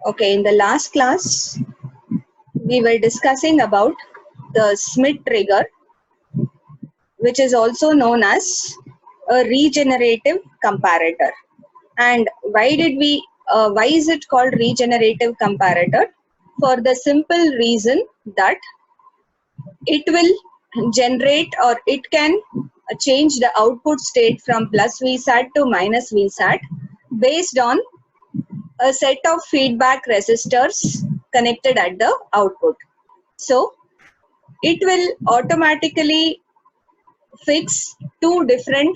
Okay, in the last class, we were discussing about the Schmidt trigger, which is also known as a regenerative comparator. And why is it called regenerative comparator? For the simple reason that it will generate, or it can change the output state from plus VSAT to minus VSAT based on a set of feedback resistors connected at the output. So it will automatically fix two different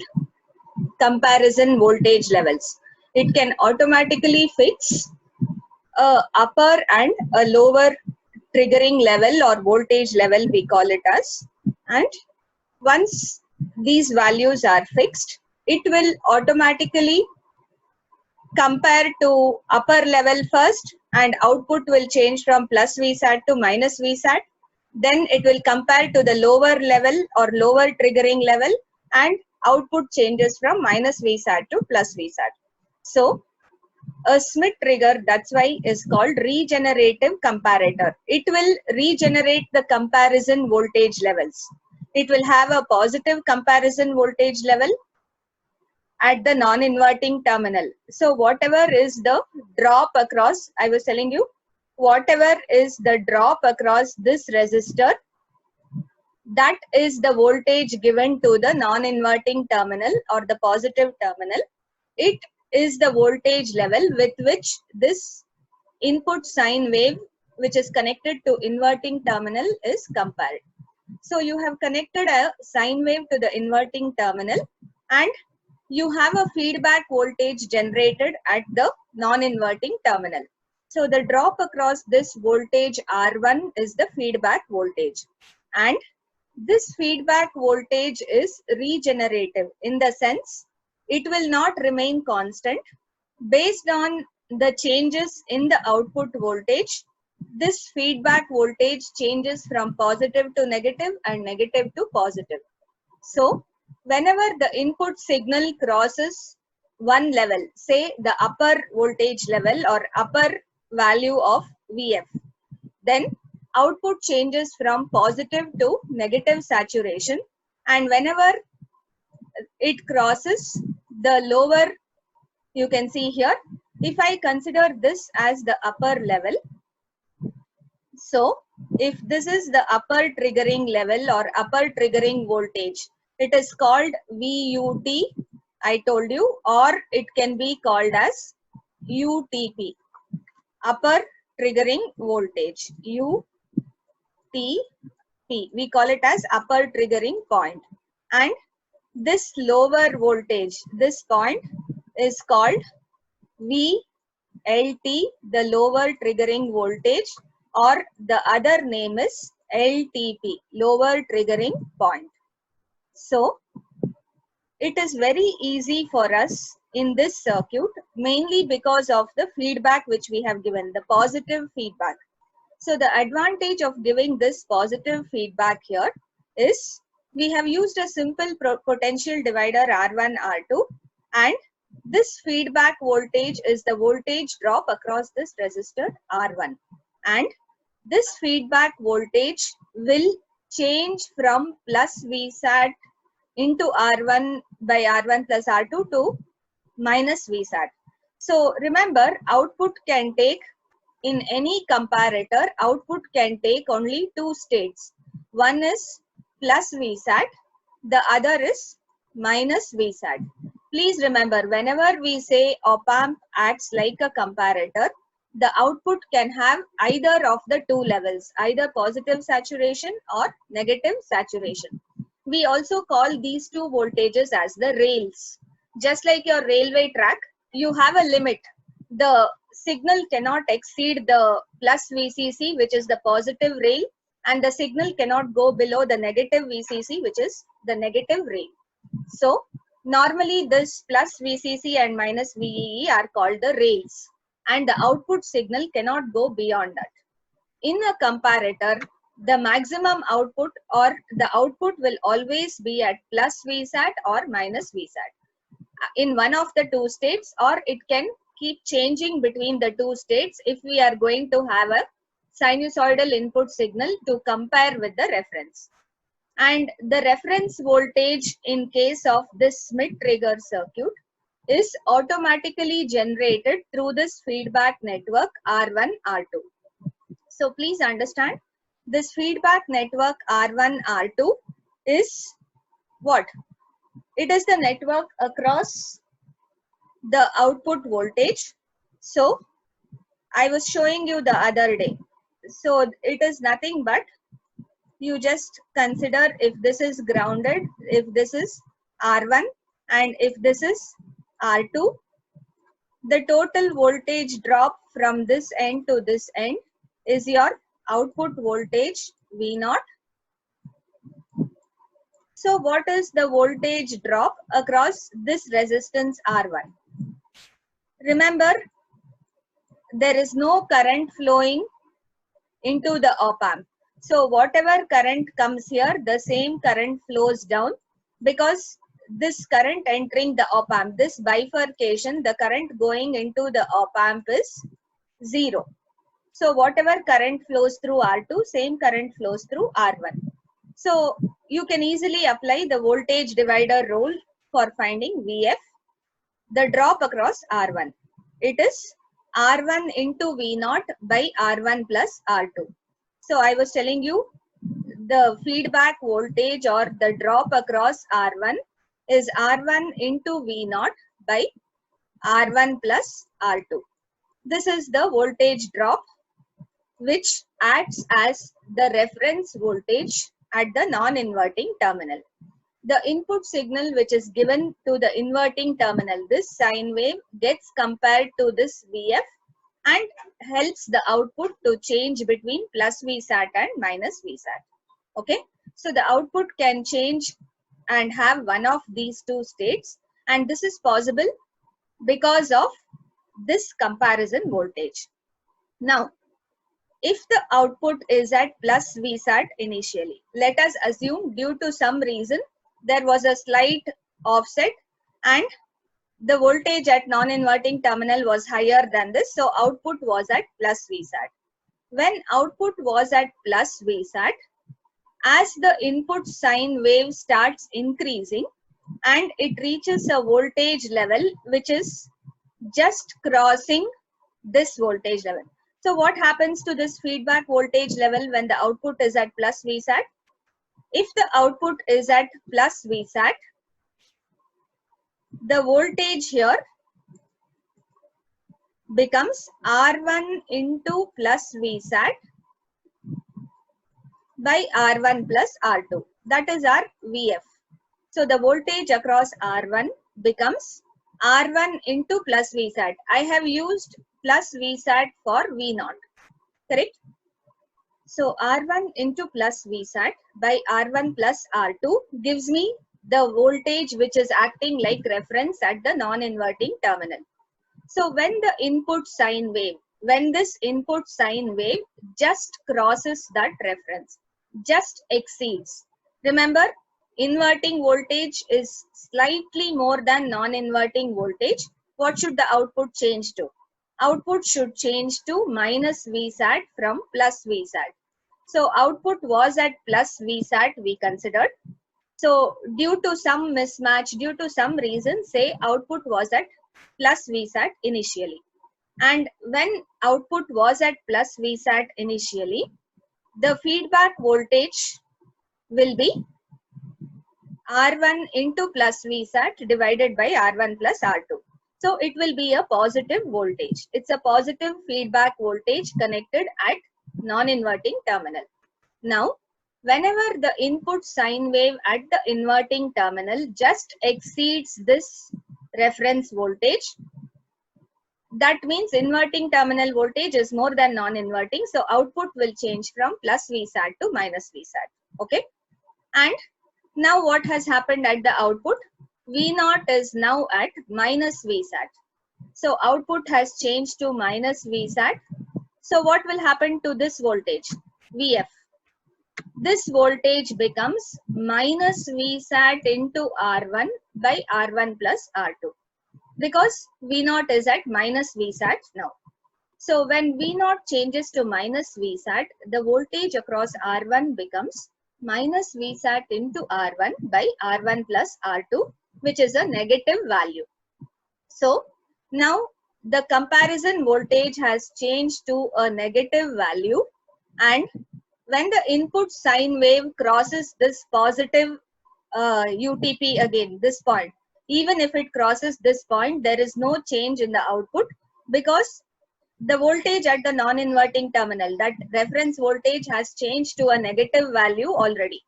comparison voltage levels. It can automatically fix a upper and a lower triggering level or voltage level, we call it as. And once these values are fixed, it will automatically compare to upper level first, and output will change from plus VSAT to minus VSAT. Then it will compare to the lower level or lower triggering level, and output changes from minus VSAT to plus VSAT. So a Schmidt trigger, that's why, is called regenerative comparator. It will regenerate the comparison voltage levels. It will have a positive comparison voltage level at the non-inverting terminal. So whatever is the drop across, I was telling you, whatever is the drop across this resistor, that is the voltage given to the non-inverting terminal or the positive terminal. It is the voltage level with which this input sine wave, which is connected to inverting terminal, is compared. So you have connected a sine wave to the inverting terminal, and you have a feedback voltage generated at the non-inverting terminal. So the drop across this voltage R1 is the feedback voltage, and this feedback voltage is regenerative in the sense it will not remain constant. Based on the changes in the output voltage, this feedback voltage changes from positive to negative and negative to positive. So whenever the input signal crosses one level, say the upper voltage level or upper value of VF, then output changes from positive to negative saturation, and whenever it crosses the lower, you can see here, if I consider this as the upper level, so if this is the upper triggering level or upper triggering voltage, it is called VUT, I told you, or it can be called as UTP, upper triggering voltage, UTP. We call it as upper triggering point. And this lower voltage, this point, is called VLT, the lower triggering voltage, or the other name is LTP, lower triggering point. So it is very easy for us in this circuit, mainly because of the feedback which we have given, the positive feedback. So the advantage of giving this positive feedback here is we have used a simple potential divider R1, R2, and this feedback voltage is the voltage drop across this resistor R1. And this feedback voltage will change from plus VSAT into R1 by R1 plus R2 to minus VSAT. So remember, output can take, in any comparator, output can take only two states. One is plus VSAT, the other is minus VSAT. Please remember, whenever we say op-amp acts like a comparator, the output can have either of the two levels, either positive saturation or negative saturation. We also call these two voltages as the rails. Just like your railway track, you have a limit. The signal cannot exceed the plus VCC, which is the positive rail, and the signal cannot go below the negative VCC, which is the negative rail. So normally this plus VCC and minus VEE are called the rails, and the output signal cannot go beyond that. In a comparator, the maximum output or the output will always be at plus VSAT or minus VSAT in one of the two states, or it can keep changing between the two states if we are going to have a sinusoidal input signal to compare with the reference. And the reference voltage in case of this Schmitt trigger circuit is automatically generated through this feedback network R1, R2. So please understand, this feedback network R1, R2 is what? It is the network across the output voltage. So I was showing you the other day. So it is nothing but, you just consider if this is grounded, if this is R1 and if this is R2, the total voltage drop from this end to this end is your output voltage V0. So what is the voltage drop across this resistance R1? Remember, there is no current flowing into the op-amp. So whatever current comes here, the same current flows down, because this current entering the op-amp, this bifurcation, the current going into the op-amp is 0. So whatever current flows through R2, same current flows through R1. So you can easily apply the voltage divider rule for finding VF, the drop across R1. It is R1 into V0 by R1 plus R2. So I was telling you, the feedback voltage or the drop across R1 is R1 into V0 by R1 plus R2. This is the voltage drop which acts as the reference voltage at the non-inverting terminal. The input signal which is given to the inverting terminal, this sine wave, gets compared to this VF and helps the output to change between plus VSAT and minus VSAT. Okay, so the output can change and have one of these two states, and this is possible because of this comparison voltage. Now, if the output is at plus VSAT initially, let us assume due to some reason there was a slight offset and the voltage at non-inverting terminal was higher than this, so output was at plus VSAT. When output was at plus VSAT, as the input sine wave starts increasing and it reaches a voltage level which is just crossing this voltage level. So what happens to this feedback voltage level when the output is at plus VSAT? If the output is at plus VSAT, the voltage here becomes R1 into plus VSAT by R1 plus R2. That is our VF. So the voltage across R1 becomes R1 into plus VSAT. I have used plus VSAT for V0, correct? So R1 into plus VSAT by R1 plus R2 gives me the voltage which is acting like reference at the non-inverting terminal. So when the input sine wave, when this input sine wave just crosses that reference, just exceeds. Remember, inverting voltage is slightly more than non-inverting voltage. What should the output change to? Output should change to minus VSAT from plus VSAT. So output was at plus VSAT, we considered. So due to some mismatch, due to some reason, say output was at plus VSAT initially. And when output was at plus VSAT initially, the feedback voltage will be R1 into plus VSAT divided by R1 plus R2. So it will be a positive voltage. It's a positive feedback voltage connected at non-inverting terminal. Now, whenever the input sine wave at the inverting terminal just exceeds this reference voltage, that means inverting terminal voltage is more than non-inverting. So output will change from plus VSAT to minus VSAT. Okay. And now what has happened at the output? V0 is now at minus VSAT. So output has changed to minus VSAT. So what will happen to this voltage? VF. This voltage becomes minus VSAT into R1 by R1 plus R2. because V0 is at minus Vsat now. So when V0 changes to minus Vsat, the voltage across R1 becomes minus Vsat into R1 by R1 plus R2, which is a negative value. So now the comparison voltage has changed to a negative value, and when the input sine wave crosses this positive UTP again, this point, even if it crosses this point, there is no change in the output because the voltage at the non-inverting terminal, that reference voltage has changed to a negative value already.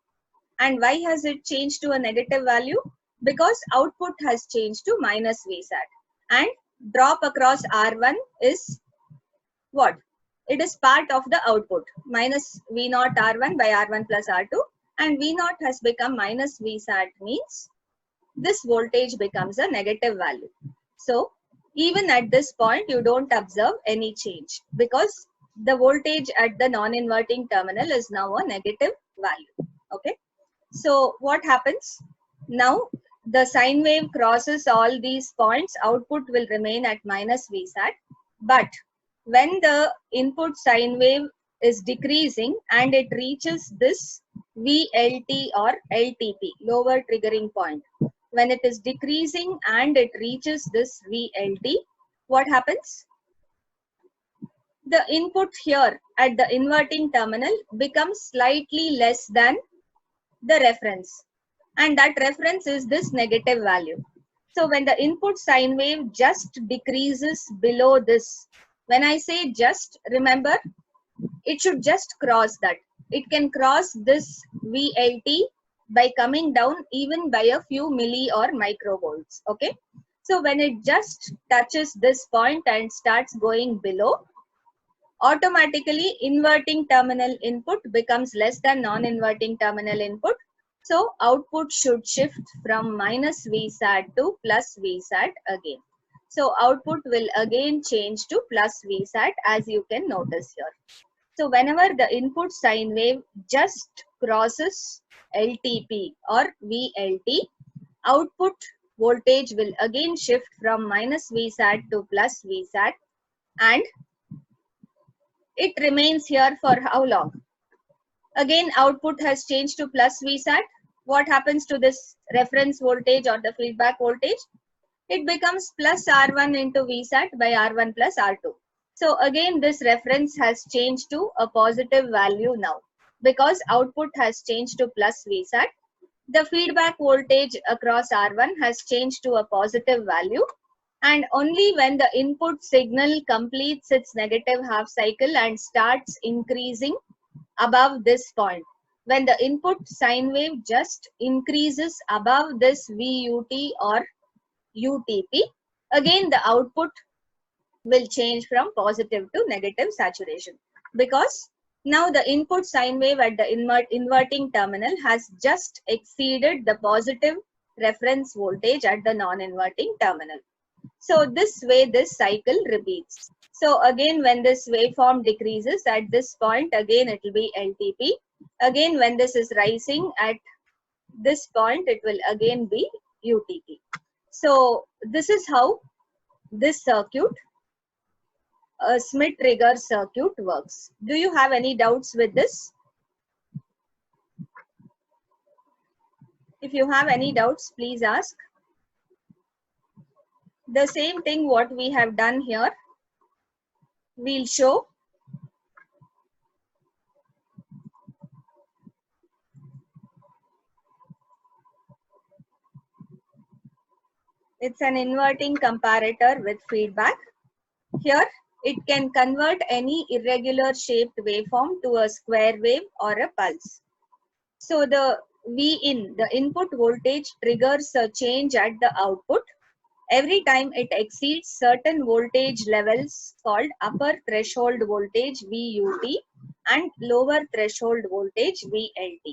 And why has it changed to a negative value? Because output has changed to minus Vsat. And drop across R1 is what? It is part of the output. Minus V0 R1 by R1 plus R2. And V0 has become minus Vsat means this voltage becomes a negative value. So even at this point, you don't observe any change because the voltage at the non-inverting terminal is now a negative value. Okay. So what happens? Now the sine wave crosses all these points, output will remain at minus Vsat. But when the input sine wave is decreasing and it reaches this VLT or LTP, lower triggering point, when it is decreasing and it reaches this VLT, what happens? The input here at the inverting terminal becomes slightly less than the reference, and that reference is this negative value. So when the input sine wave just decreases below this, when I say just, remember, it should just cross that. It can cross this VLT by coming down even by a few milli or microvolts. Okay. So when it just touches this point and starts going below, automatically inverting terminal input becomes less than non-inverting terminal input. So output should shift from minus Vsat to plus Vsat again. So output will again change to plus Vsat, as you can notice here. So whenever the input sine wave just crosses LTP or VLT, output voltage will again shift from minus Vsat to plus Vsat, and it remains here for how long? Again, output has changed to plus Vsat. What happens to this reference voltage or the feedback voltage? It becomes plus R1 into Vsat by R1 plus R2. So again, this reference has changed to a positive value now because output has changed to plus Vsat. The feedback voltage across R1 has changed to a positive value, and only when the input signal completes its negative half cycle and starts increasing above this point, when the input sine wave just increases above this VUT or UTP, again the output will change from positive to negative saturation, because now the input sine wave at the inverting terminal has just exceeded the positive reference voltage at the non-inverting terminal. So this way this cycle repeats. So again when this waveform decreases at this point, again it will be LTP. Again when this is rising at this point, it will again be UTP. So this is how this circuit, a Schmitt trigger circuit, works. Do you have any doubts with this? If you have any doubts, please ask. The same thing what we have done here, we'll show. It's an inverting comparator with feedback. Here, it can convert any irregular shaped waveform to a square wave or a pulse. So the Vin, the input voltage, triggers a change at the output every time it exceeds certain voltage levels called upper threshold voltage VUT and lower threshold voltage VLT.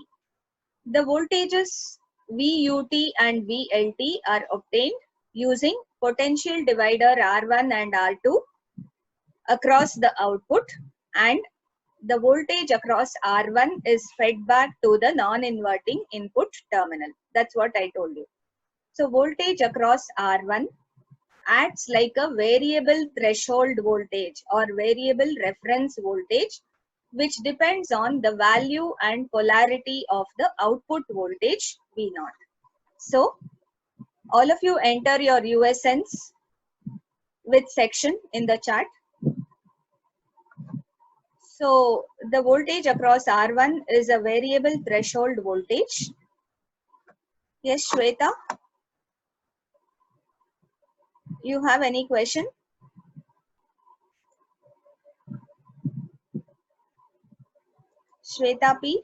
The voltages VUT and VLT are obtained using potential divider R1 and R2 across the output, and the voltage across R1 is fed back to the non-inverting input terminal. That's what I told you. So voltage across R1 acts like a variable threshold voltage or variable reference voltage, which depends on the value and polarity of the output voltage V naught. So all of you enter your USNs with section in the chat. So the voltage across R1 is a variable threshold voltage. Yes, Shweta, you have any question? Shweta P,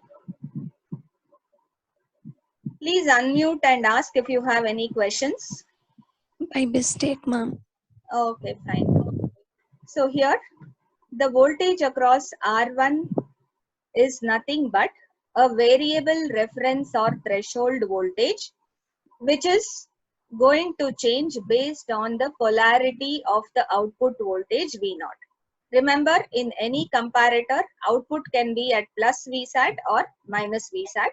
please unmute and ask if you have any questions. By mistake, ma'am. Okay, fine. So here the voltage across R1 is nothing but a variable reference or threshold voltage, which is going to change based on the polarity of the output voltage V naught. Remember, in any comparator, output can be at plus Vsat or minus Vsat.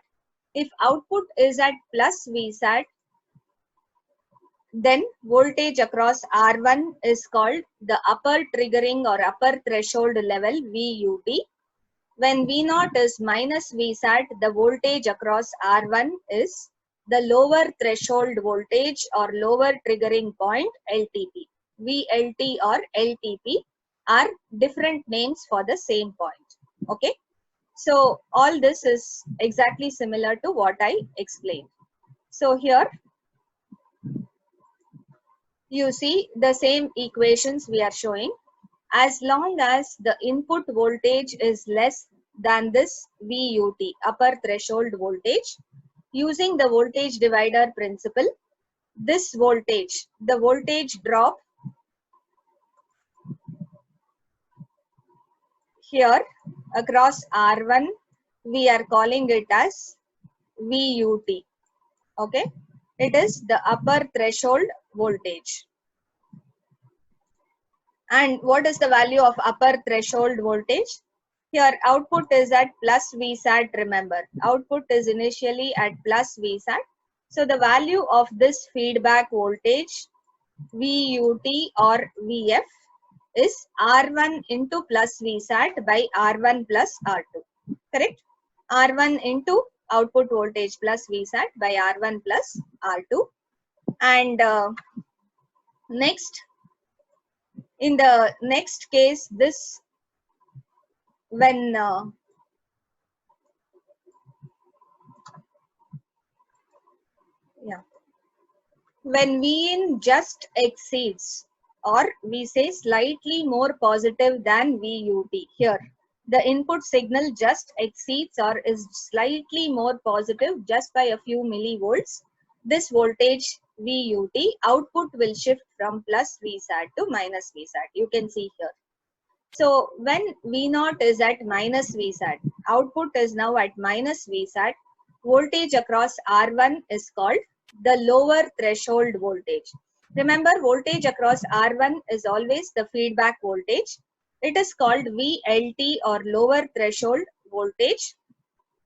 If output is at plus Vsat, then voltage across R1 is called the upper triggering or upper threshold level VUT. When V0 is minus Vsat, the voltage across R1 is the lower threshold voltage or lower triggering point LTP. VLT or LTP are different names for the same point. Okay. So all this is exactly similar to what I explained. So here you see the same equations we are showing. As long as the input voltage is less than this VUT, upper threshold voltage, using the voltage divider principle, this voltage, the voltage drop here across R1, we are calling it as VUT. Okay, it is the upper threshold voltage. And what is the value of upper threshold voltage? Here output is at plus Vsat, remember. Output is initially at plus Vsat. So the value of this feedback voltage VUT or VF is R1 into plus Vsat by R1 plus R2. Correct? R1 into output voltage plus Vsat by R1 plus R2. And next, in the next case, this when when Vin just exceeds, or we say slightly more positive than VUT. Here the input signal just exceeds or is slightly more positive just by a few millivolts. This voltage VUT output will shift from plus Vsat to minus Vsat. You can see here. So when V0 is at minus Vsat, output is now at minus Vsat, voltage across R1 is called the lower threshold voltage. Remember, voltage across R1 is always the feedback voltage. It is called VLT or lower threshold voltage.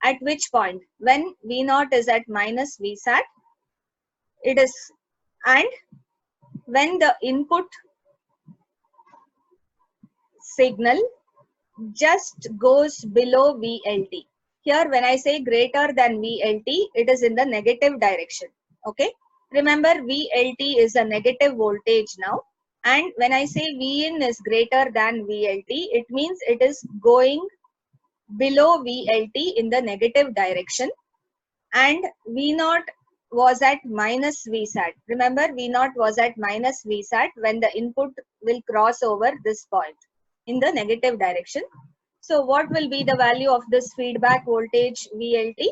At which point, when V0 is at minus Vsat, it is, and when the input signal just goes below VLT. Here when I say greater than VLT, it is in the negative direction. Okay. Remember, VLT is a negative voltage now. And when I say Vin is greater than VLT, it means it is going below VLT in the negative direction. And V0 was at minus Vsat. Remember, V0 was at minus Vsat when the input will cross over this point in the negative direction. So what will be the value of this feedback voltage VLT?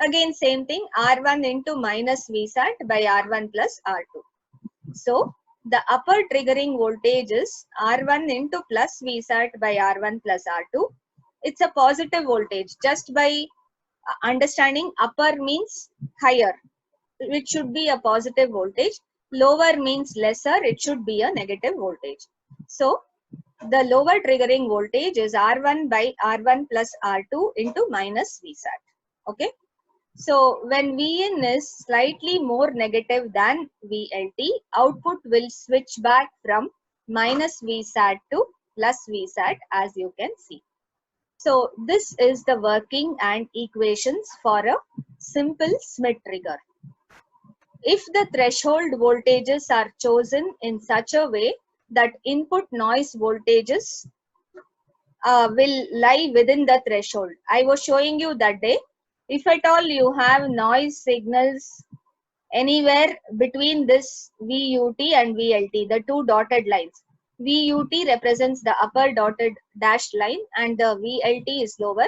Again, same thing, R1 into minus Vsat by R1 plus R2. So the upper triggering voltage is R1 into plus Vsat by R1 plus R2. It's a positive voltage. Just by understanding, upper means higher, which should be a positive voltage. Lower means lesser, it should be a negative voltage. So the lower triggering voltage is R1 by R1 plus R2 into minus Vsat. Okay. So when Vin is slightly more negative than VLT, output will switch back from minus Vsat to plus Vsat, as you can see. So this is the working and equations for a simple SMIT trigger. If the threshold voltages are chosen in such a way that input noise voltages will lie within the threshold. I was showing you that day. If at all you have noise signals anywhere between this VUT and VLT, the two dotted lines. VUT represents the upper dotted dashed line and the VLT is lower.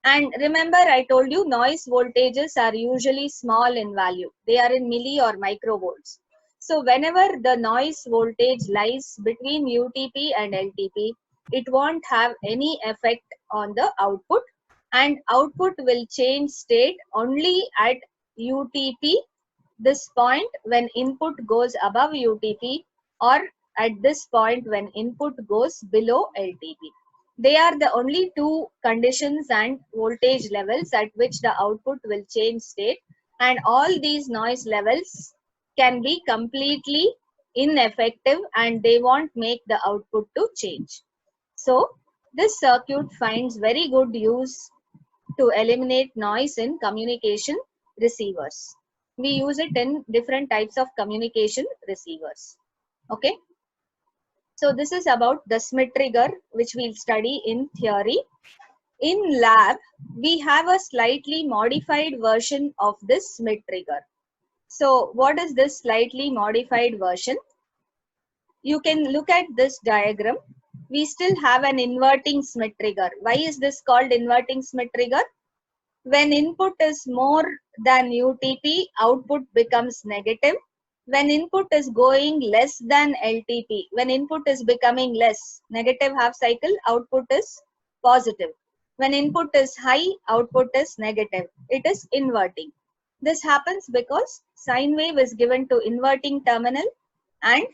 And remember, I told you noise voltages are usually small in value. They are in milli or microvolts. So whenever the noise voltage lies between UTP and LTP, it won't have any effect on the output, and output will change state only at UTP, this point when input goes above UTP, or at this point when input goes below LTP. They are the only two conditions and voltage levels at which the output will change state, and all these noise levels can be completely ineffective and they won't make the output to change. So this circuit finds very good use to eliminate noise in communication receivers. We use it in different types of communication receivers. Okay. So this is about the SMIT trigger, which we'll study in theory. In lab, we have a slightly modified version of this SMIT trigger. So what is this slightly modified version? You can look at this diagram. We still have an inverting SMIT trigger. Why is this called inverting SMIT trigger? When input is more than UTP, output becomes negative. When input is going less than LTP, when input is becoming less, negative half cycle, output is positive. When input is high, output is negative. It is inverting. This happens because sine wave is given to inverting terminal and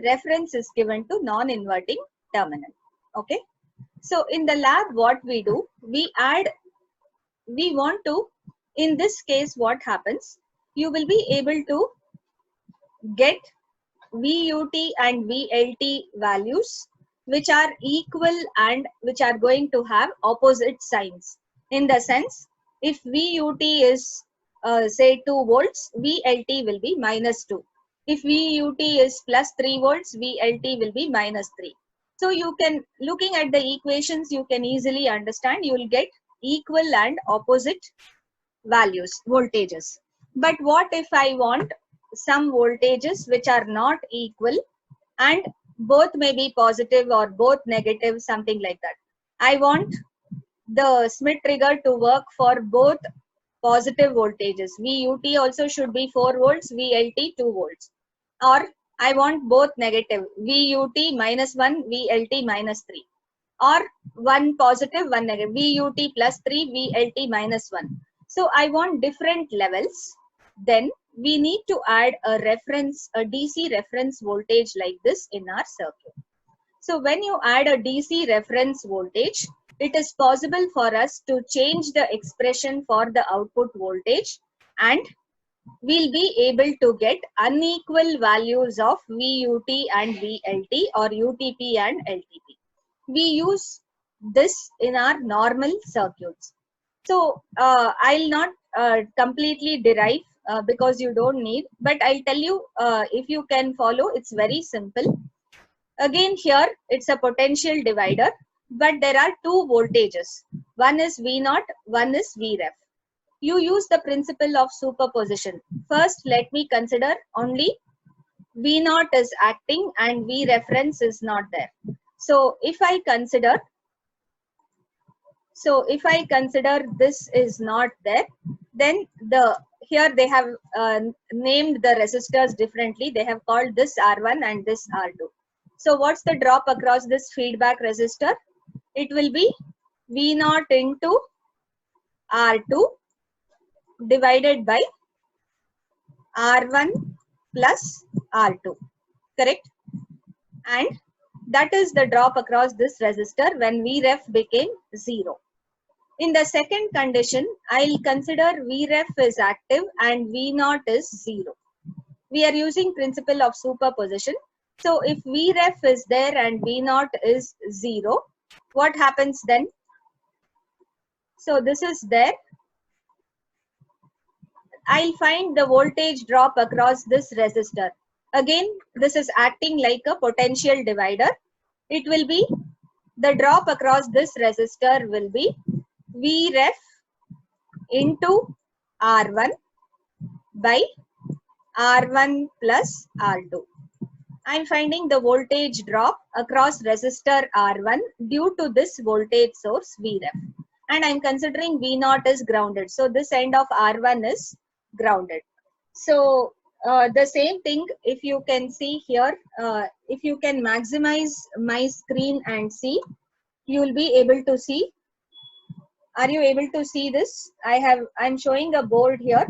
reference is given to non-inverting terminal. Okay. So in the lab, what we do, we want to, in this case, what happens, you will be able to get VUT and VLT values which are equal and which are going to have opposite signs. In the sense, if VUT is say 2 volts, VLT will be minus 2. If VUT is plus 3 volts, VLT will be minus 3. So you can, looking at the equations, you can easily understand, you will get equal and opposite values, voltages. But what if I want some voltages which are not equal and both may be positive or both negative, something like that? I want the SMIT trigger to work for both positive voltages. VUT also should be 4 volts, VLT 2 volts. Or I want both negative, VUT minus 1, VLT minus 3. Or one positive, one negative, VUT plus 3, VLT minus 1. So I want different levels. Then we need to add a reference, a DC reference voltage like this in our circuit. So when you add a DC reference voltage, it is possible for us to change the expression for the output voltage, and we'll be able to get unequal values of VUT and VLT or UTP and LTP. We use this in our normal circuits. So I'll not completely derive because you don't need, but I'll tell you if you can follow, it's very simple. Again here, it's a potential divider, but there are two voltages. One is V0, one is Vref. You use the principle of superposition. First, let me consider only V0 is acting and V reference is not there. So if I consider this is not there, then here they have named the resistors differently. They have called this R1 and this R2. So what's the drop across this feedback resistor? It will be V0 into R2 divided by R1 plus R2, correct? And that is the drop across this resistor when Vref became 0. In the second condition, I'll consider Vref is active and V naught is 0. We are using principle of superposition. So if Vref is there and V naught is 0, what happens then? So this is there. I'll find the voltage drop across this resistor. Again, this is acting like a potential divider. It will be, the drop across this resistor will be Vref into R1 by R1 plus R2. I'm finding the voltage drop across resistor R1 due to this voltage source Vref. And I'm considering V naught is grounded. So this end of R1 is grounded. So the same thing, if you can see here, if you can maximize my screen and see, you will be able to see. Are you able to see this? I'm showing a board here.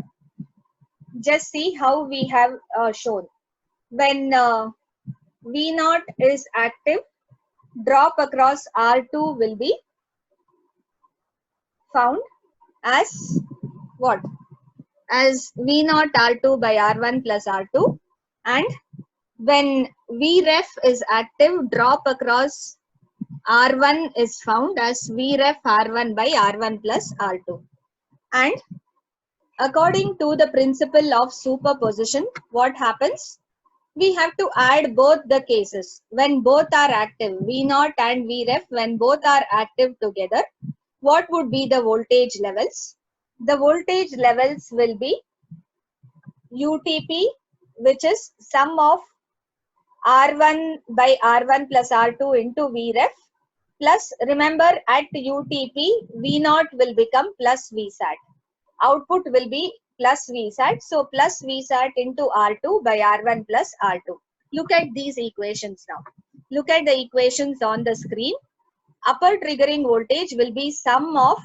Just see how we have shown. When V naught is active, drop across R2 will be found as what? As V naught R2 by R1 plus R2. And when Vref is active, drop across R1 is found as Vref R1 by R1 plus R2. And according to the principle of superposition, what happens? We have to add both the cases. When both are active, V naught and Vref, when both are active together, what would be the voltage levels? The voltage levels will be UTP, which is sum of R1 by R1 plus R2 into Vref, plus, remember, at UTP, V naught will become plus Vsat. Output will be plus Vsat. So plus Vsat into R2 by R1 plus R2. Look at these equations now. Look at the equations on the screen. Upper triggering voltage will be sum of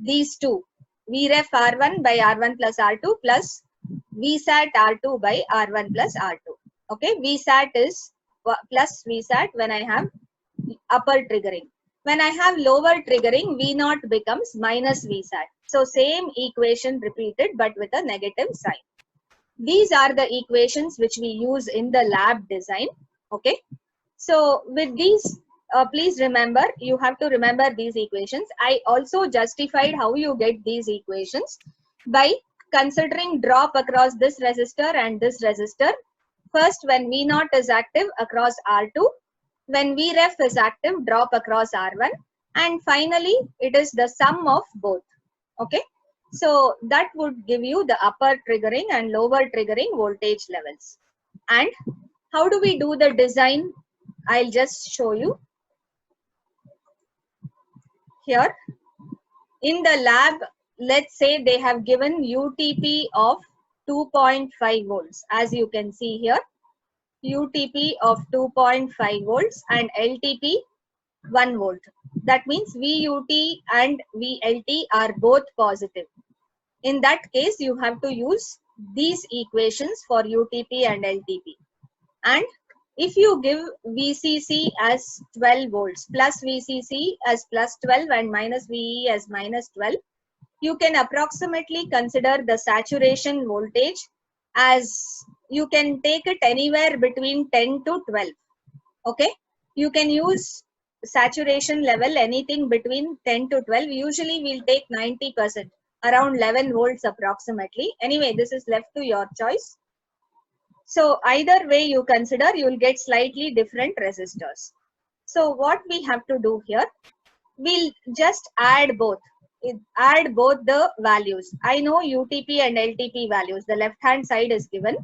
these two. Vref R1 by R1 plus R2 plus Vsat R2 by R1 plus R2. Okay, Vsat is plus Vsat when I have upper triggering. When I have lower triggering, V naught becomes minus Vsat. So same equation repeated but with a negative sign. These are the equations which we use in the lab design. Okay. So with these, please remember, you have to remember these equations. I also justified how you get these equations by considering drop across this resistor and this resistor. First, when V naught is active across R2, when Vref is active, drop across R1, and finally it is the sum of both. Okay, so that would give you the upper triggering and lower triggering voltage levels. And how do we do the design? I'll just show you here. In the lab, let's say they have given UTP of 2.5 volts, as you can see here. UTP of 2.5 volts and LTP 1 volt. That means VUT and VLT are both positive. In that case, you have to use these equations for UTP and LTP. And if you give VCC as 12 volts, plus VCC as plus 12 and minus VE as minus 12, you can approximately consider the saturation voltage as, you can take it anywhere between 10 to 12. Okay, you can use saturation level anything between 10 to 12. Usually we'll take 90%, around 11 volts approximately. Anyway, this is left to your choice. So either way you consider, you will get slightly different resistors. So what we have to do here, we'll just add both. Add both the values. I know UTP and LTP values. The left hand side is given.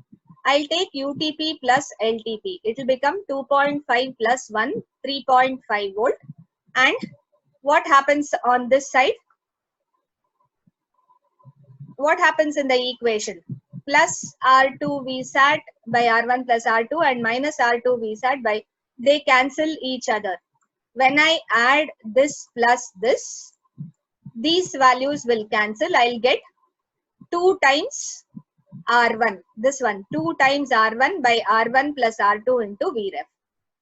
I'll take UTP plus LTP. It will become 2.5 plus 1, 3.5 volt. And what happens on this side? What happens in the equation? Plus R2 Vsat by R1 plus R2 and minus R2 Vsat by, they cancel each other. When I add this plus this, these values will cancel. I'll get 2 times R1. This one, 2 times R1 by R1 plus R2 into Vref.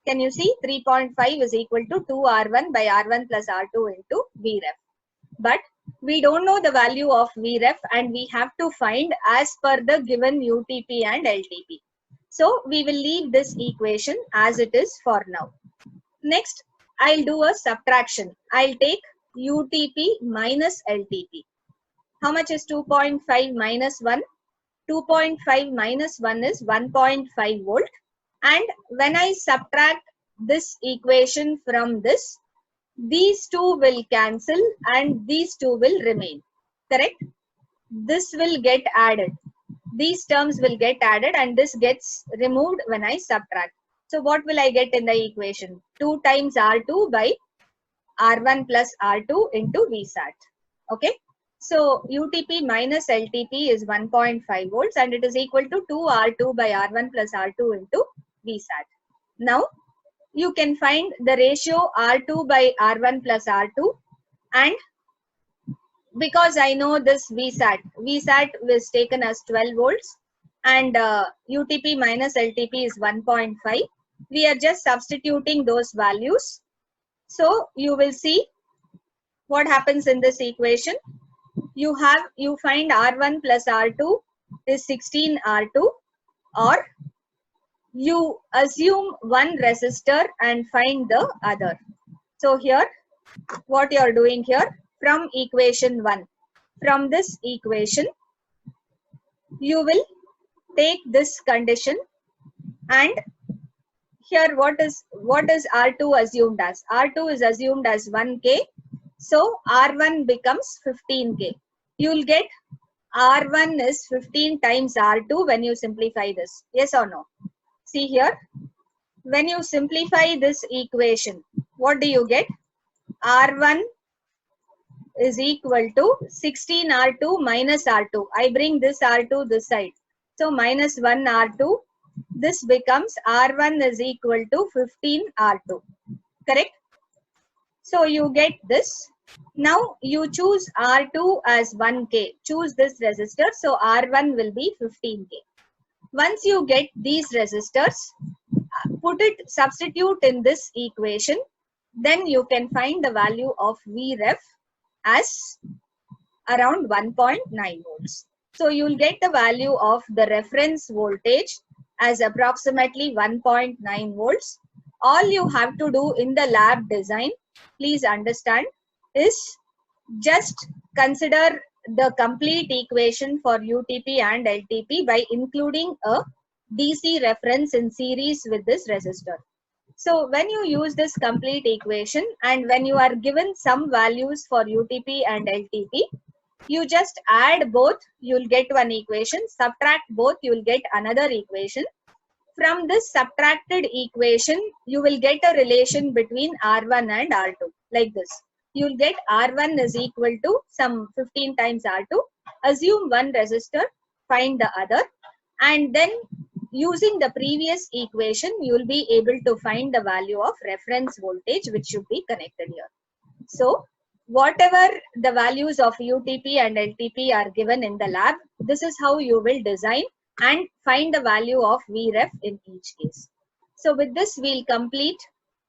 Can you see? 3.5 is equal to 2 R1 by R1 plus R2 into Vref. but we don't know the value of Vref and we have to find as per the given UTP and LTP. So we will leave this equation as it is for now. Next, I'll do a subtraction. I'll take UTP minus LTP. How much is 2.5 minus 1? 2.5 minus 1 is 1.5 volt. And when I subtract this equation from this, these two will cancel and these two will remain. Correct? This will get added. These terms will get added and this gets removed when I subtract. So what will I get in the equation? 2 times R2 by R1 plus R2 into VSAT. Okay. So UTP minus LTP is 1.5 volts and it is equal to 2 R2 by R1 plus R2 into VSAT. Now you can find the ratio R2 by R1 plus R2, and because I know this VSAT was taken as 12 volts and UTP minus LTP is 1.5. We are just substituting those values. So you will see what happens in this equation. You find R1 plus R2 is 16 R2, or you assume one resistor and find the other. So here, what you are doing here, from equation 1, from this equation, you will take this condition, and here what is R2 assumed as? R2 is assumed as 1K, so R1 becomes 15K. You will get R1 is 15 times R2 when you simplify this. Yes or no? See here, when you simplify this equation, what do you get? R1 is equal to 16 R2 minus R2. I bring this R2 this side. So minus 1 R2. This becomes R1 is equal to 15 R2. Correct? So you get this. Now you choose R2 as 1K. Choose this resistor. So R1 will be 15K. Once you get these resistors, substitute in this equation, then you can find the value of Vref as around 1.9 volts. So you will get the value of the reference voltage as approximately 1.9 volts. All you have to do in the lab design, please understand, is just consider the complete equation for UTP and LTP by including a DC reference in series with this resistor. So when you use this complete equation and when you are given some values for UTP and LTP, you just add both, you will get one equation, subtract both, you will get another equation. From this subtracted equation, you will get a relation between R1 and R2 like this. You will get R1 is equal to some 15 times R2. Assume one resistor, find the other, and then using the previous equation, you will be able to find the value of reference voltage which should be connected here. So whatever the values of UTP and LTP are given in the lab, this is how you will design and find the value of Vref in each case. So with this, we'll complete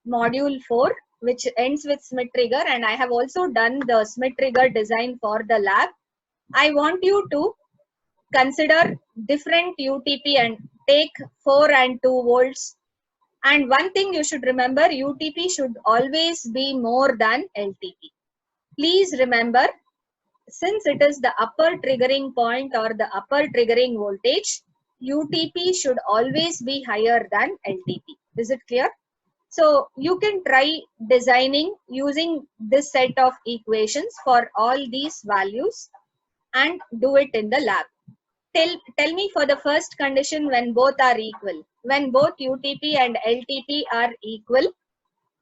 module 4, which ends with Schmitt trigger, and I have also done the Schmitt trigger design for the lab. I want you to consider different UTP and take 4 and 2 volts. And one thing you should remember, UTP should always be more than LTP. Please remember, since it is the upper triggering point or the upper triggering voltage, UTP should always be higher than LTP. Is it clear? So you can try designing using this set of equations for all these values and do it in the lab. Tell me for the first condition when both are equal. When both UTP and LTP are equal,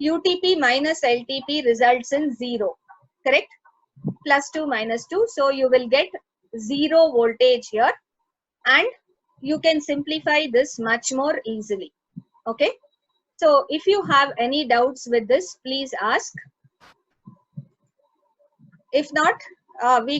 UTP minus LTP results in 0. Correct? Plus 2 minus 2. So you will get 0 voltage here, and you can simplify this much more easily. Okay? So if you have any doubts with this, please ask. If not, we